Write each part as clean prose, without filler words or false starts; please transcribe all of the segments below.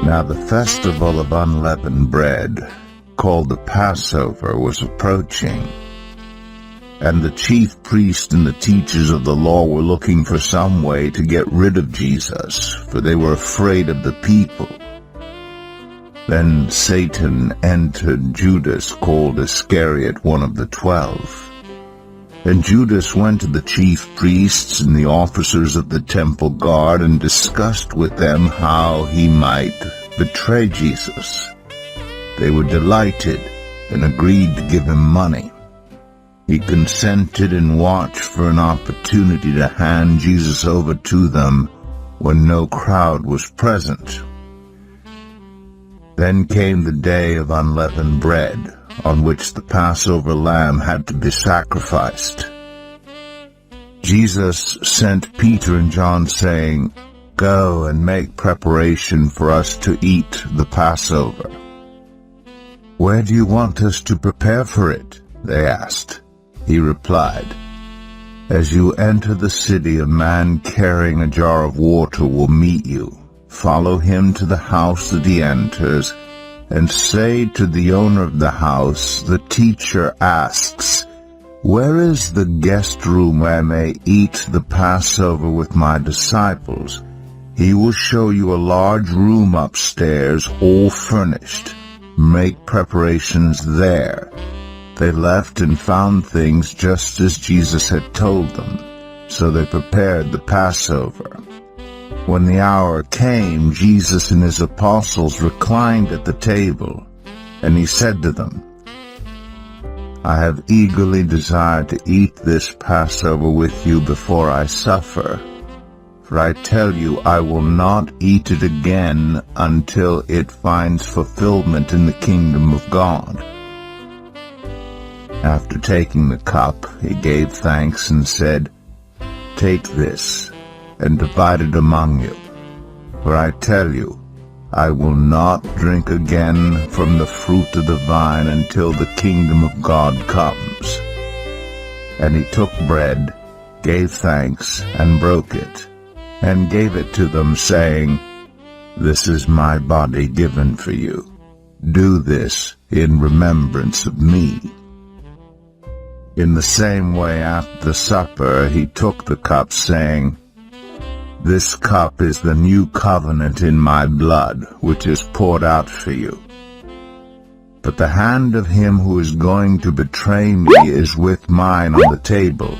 Now the festival of unleavened bread, called the Passover, was approaching, and the chief priests and the teachers of the law were looking for some way to get rid of Jesus, for they were afraid of the people. Then Satan entered Judas, called Iscariot, one of the 12. And Judas went to the chief priests and the officers of the temple guard and discussed with them how he might betray Jesus. They were delighted and agreed to give him money. He consented and watched for an opportunity to hand Jesus over to them when no crowd was present. Then came the day of unleavened bread, on which the Passover lamb had to be sacrificed. Jesus sent Peter and John, saying, "Go and make preparation for us to eat the Passover." "Where do you want us to prepare for it?" they asked. He replied, "As you enter the city, a man carrying a jar of water will meet you. Follow him to the house that he enters, and say to the owner of the house, 'The teacher asks, where is the guest room where I may eat the Passover with my disciples?' He will show you a large room upstairs, all furnished. Make preparations there." They left and found things just as Jesus had told them, so they prepared the Passover. When the hour came, Jesus and his apostles reclined at the table, and he said to them, "I have eagerly desired to eat this Passover with you before I suffer. For I tell you, I will not eat it again until it finds fulfillment in the kingdom of God." After taking the cup, he gave thanks and said, "Take this and divide it among you. For I tell you, I will not drink again from the fruit of the vine until the kingdom of God comes." And he took bread, gave thanks, and broke it, and gave it to them, saying, "This is my body given for you. Do this in remembrance of me." In the same way, after the supper, he took the cup, saying, "This cup is the new covenant in my blood, which is poured out for you. But the hand of him who is going to betray me is with mine on the table.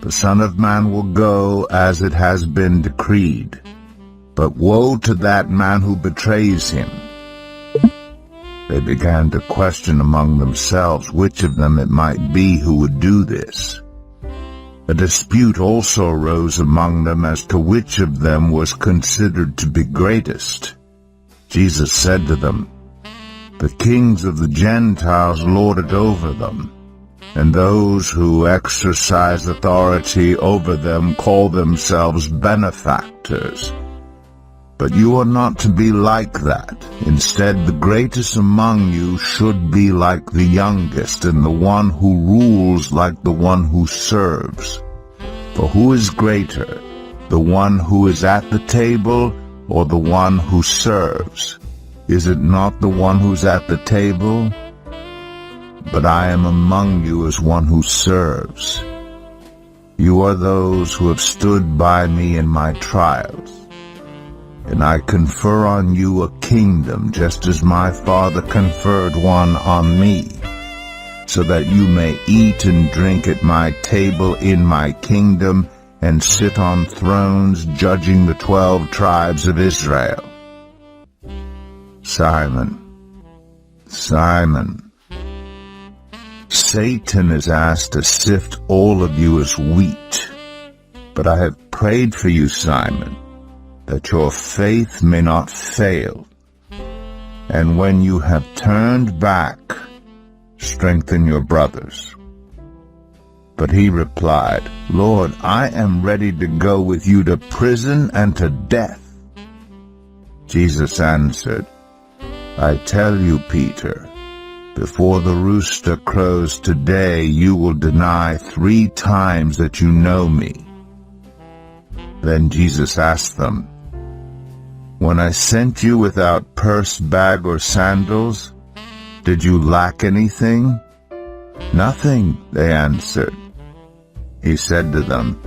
The Son of Man will go as it has been decreed, but woe to that man who betrays him." They began to question among themselves which of them it might be who would do this. A dispute also arose among them as to which of them was considered to be greatest. Jesus said to them, The kings of the Gentiles lord it over them, and those who exercise authority over them call themselves benefactors. But you are not to be like that. Instead, the greatest among you should be like the youngest, and the one who rules like the one who serves. For who is greater, the one who is at the table or the one who serves? Is it not the one who's at the table? But I am among you as one who serves. You are those who have stood by me in my trials. And I confer on you a kingdom, just as my Father conferred one on me, so that you may eat and drink at my table in my kingdom, and sit on thrones judging the 12 tribes of Israel. Simon, Simon, Satan is asked to sift all of you as wheat, but I have prayed for you, Simon, that your faith may not fail. And when you have turned back, strengthen your brothers. But he replied, Lord, I am ready to go with you to prison and to death. Jesus answered, I tell you, Peter, before the rooster crows today, you will deny 3 times that you know me. Then Jesus asked them, When I sent you without purse, bag, or sandals, did you lack anything? Nothing, they answered. He said to them,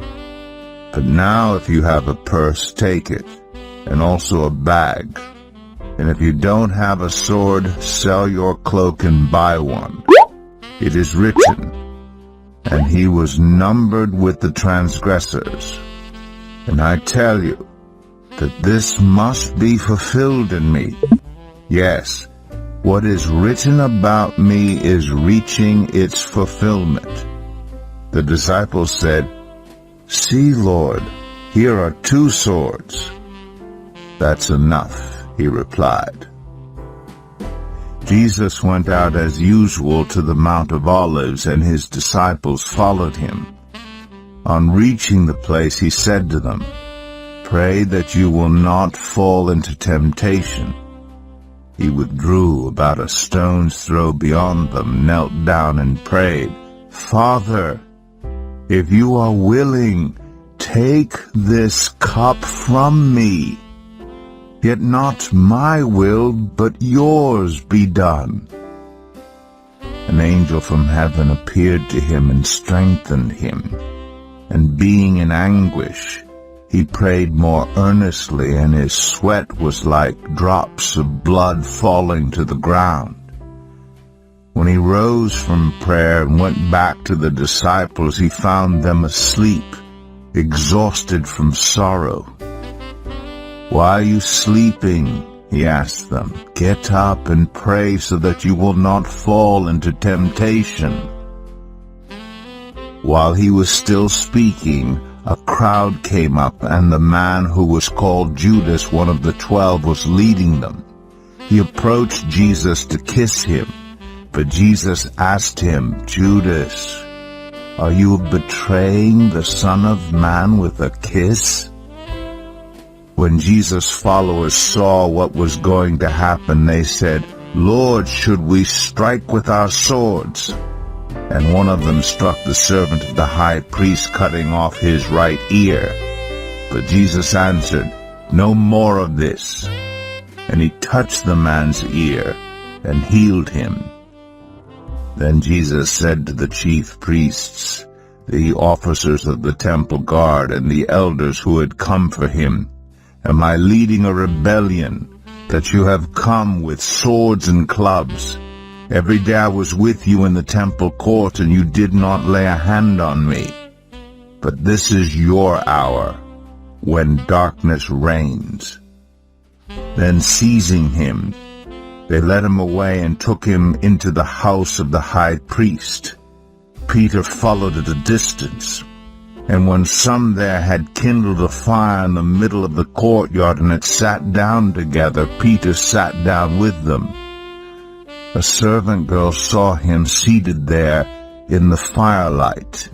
But now if you have a purse, take it, and also a bag. And if you don't have a sword, sell your cloak and buy one. It is written, And he was numbered with the transgressors. And I tell you, that this must be fulfilled in me. Yes, what is written about me is reaching its fulfillment. The disciples said, See, Lord, here are 2 swords. That's enough, he replied. Jesus went out as usual to the Mount of Olives, and his disciples followed him. On reaching the place, he said to them, Pray that you will not fall into temptation. He withdrew about a stone's throw beyond them, knelt down and prayed, Father, if you are willing, take this cup from me. Yet not my will, but yours be done. An angel from heaven appeared to him and strengthened him. And being in anguish, he prayed more earnestly, and his sweat was like drops of blood falling to the ground. When he rose from prayer and went back to the disciples, he found them asleep, exhausted from sorrow. Why are you sleeping? He asked them. Get up and pray so that you will not fall into temptation. While he was still speaking, a crowd came up, and the man who was called Judas, one of the 12, was leading them. He approached Jesus to kiss him, but Jesus asked him, Judas, are you betraying the Son of Man with a kiss? When Jesus' followers saw what was going to happen, they said, Lord, should we strike with our swords? And one of them struck the servant of the high priest, cutting off his right ear. But Jesus answered, No more of this. And he touched the man's ear and healed him. Then Jesus said to the chief priests, the officers of the temple guard, and the elders who had come for him, Am I leading a rebellion, that you have come with swords and clubs? Every day I was with you in the temple court, and you did not lay a hand on me. But this is your hour, when darkness reigns. Then seizing him, they led him away and took him into the house of the high priest. Peter followed at a distance. And when some there had kindled a fire in the middle of the courtyard and had sat down together, Peter sat down with them. A servant girl saw him seated there in the firelight.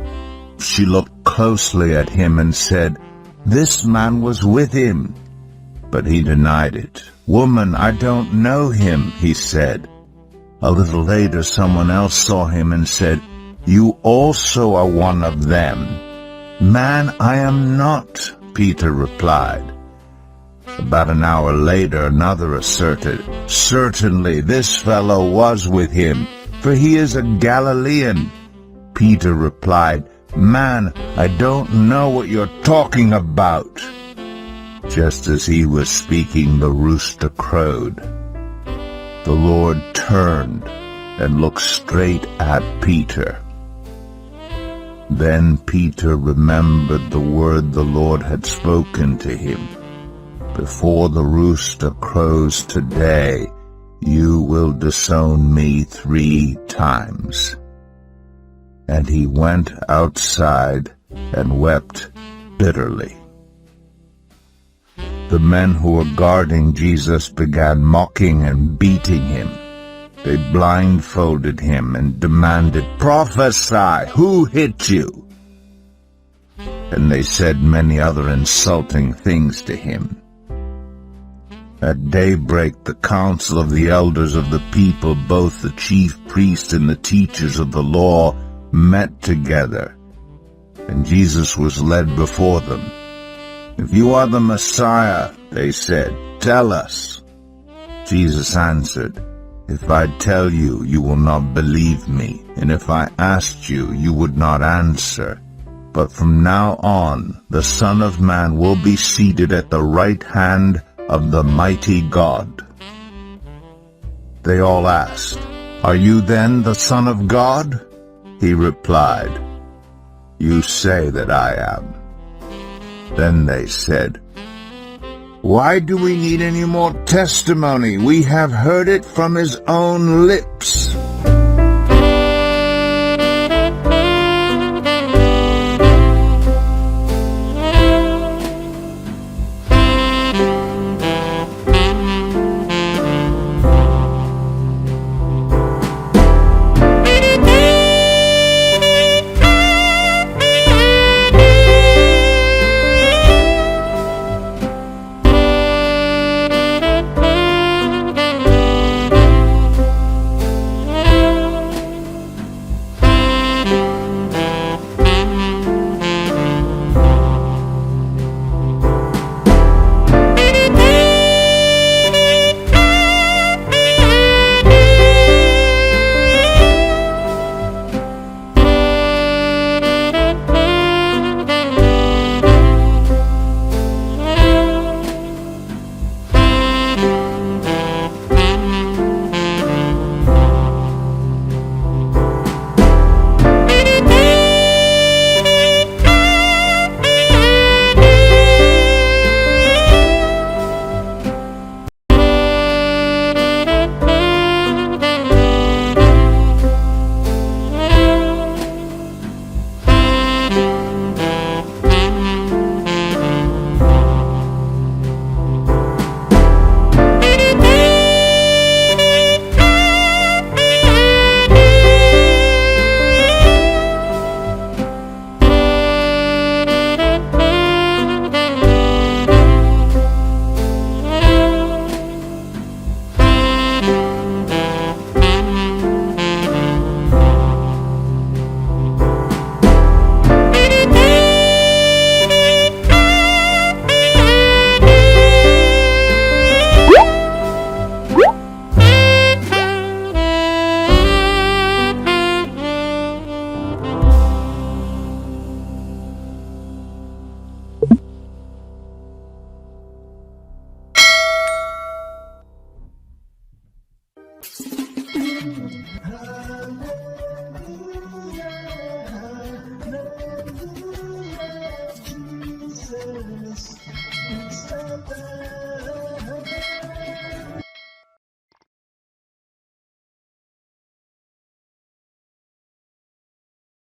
She looked closely at him and said, "This man was with him." But he denied it. "Woman, I don't know him," he said. A little later, someone else saw him and said, "You also are one of them." "Man, I am not," Peter replied. About an hour later, another asserted, "Certainly this fellow was with him, for he is a Galilean." Peter replied, "Man, I don't know what you're talking about." Just as he was speaking, the rooster crowed. The Lord turned and looked straight at Peter. Then Peter remembered the word the Lord had spoken to him. "Before the rooster crows today, you will disown me 3 times." And he went outside and wept bitterly. The men who were guarding Jesus began mocking and beating him. They blindfolded him and demanded, "Prophesy, who hit you?" And they said many other insulting things to him. At daybreak, the council of the elders of the people, both the chief priests and the teachers of the law, met together, and Jesus was led before them. "If you are the Messiah," they said, "tell us." Jesus answered, "If I tell you, you will not believe me, and if I asked you, you would not answer. But from now on, the Son of Man will be seated at the right hand of the mighty God." They all asked, "Are you then the Son of God?" He replied, "You say that I am." Then they said, "Why do we need any more testimony? We have heard it from his own lips."